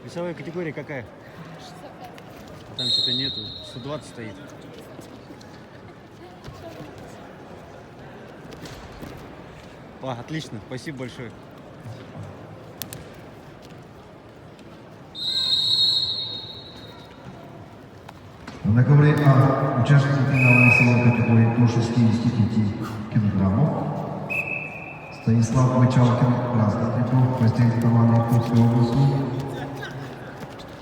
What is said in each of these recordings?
Весовая категория какая? А там что-то нету. 120 стоит. Отлично. Спасибо большое. На ковре А участники финала весовой категории до 65 килограммов. Станислав Мычалкин, Красный Триков, представитель команды Иркутской области.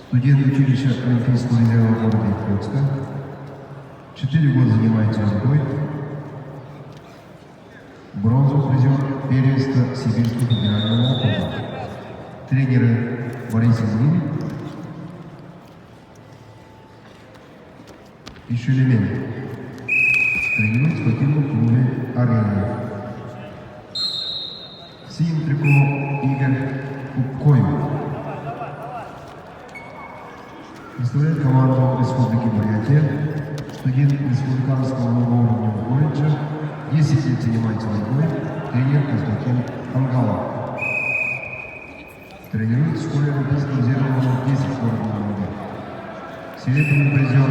Студент училища Олимпийского резерва города Иркутска. 4 года занимается борьбой. Бронзовый призер первенства Сибирского федерального округа. Тренеры Борис Измин и Шелемин. Тренирует в спортивном клубе «Арена». В синем трико Игорь Кукоев. Представляет команду Республики Бурятия. Студент республиканского многоуровневого колледжа. 10 лет занимается борьбой. Тренер Константин Ангала. Тренирует в школе Олимпийского резерва номер 10 города Волгоград. Серебряный призер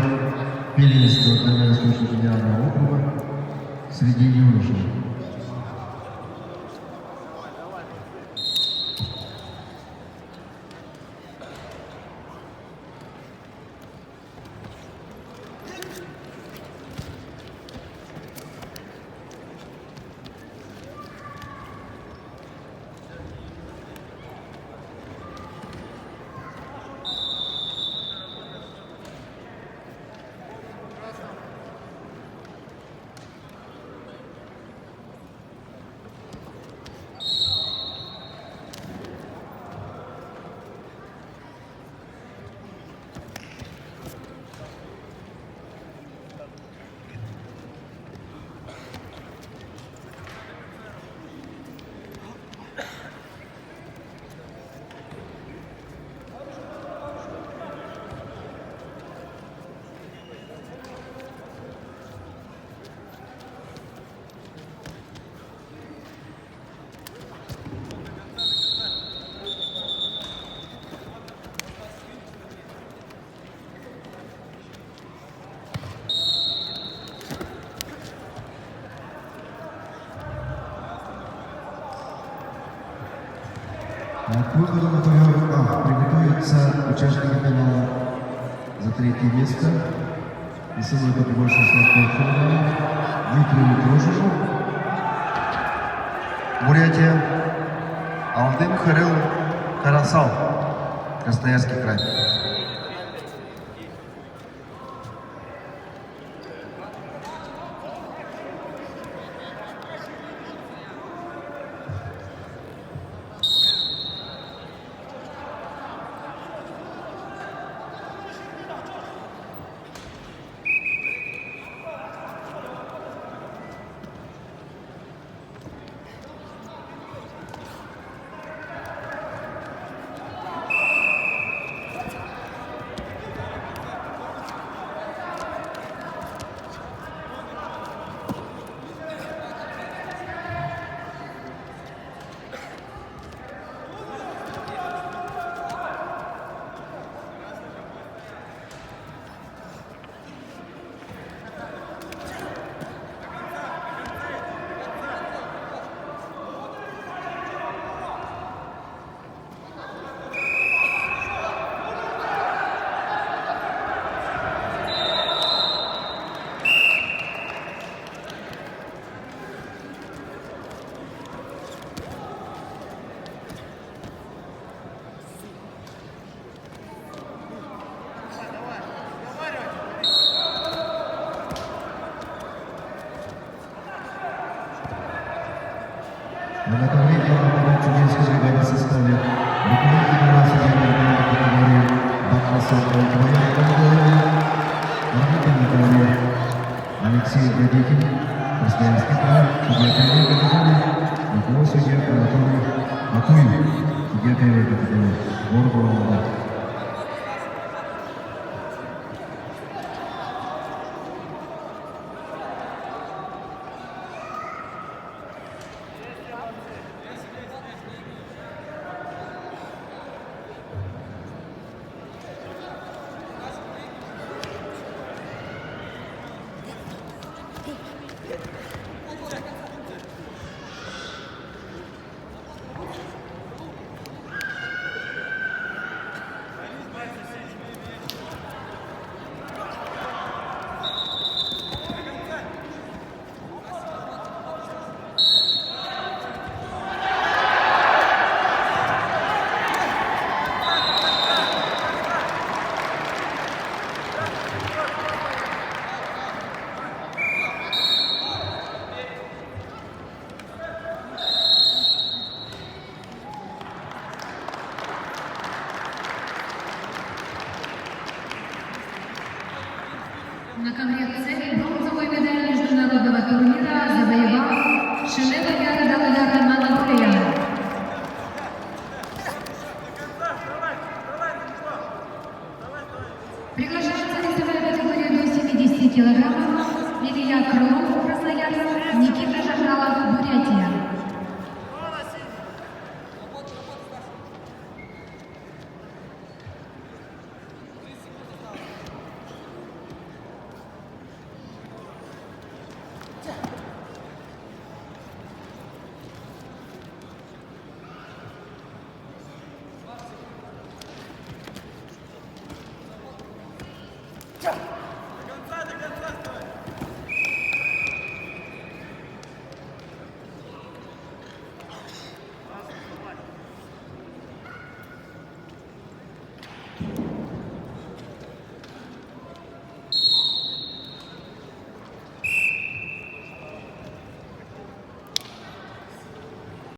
первенства Дальневосточного федерального округа среди юношей. К выходу на ковер А приготовится участники финала за третье место. Весовой категории 65 кг. Дмитрий Митрошев, Бурятия. Алдын Харил Карасал, Красноярский край. На ковре А чудесной бригады в составе руководитель федерации федеральной категории Бакмасов Николаев, Алексей Гадикин, Красноярский край, судья первой категории, руководитель судья Анатолий Акуев, судья первой категории, город Волгоград. На конгрессе бронзовую медаль международного турнира завоевал Шелева Яра Далаяр Монголия. Приглашается весовая категория до 70 килограммов Илья Крылов, Красноярск, Никита Жахралов, Бурятия. 자!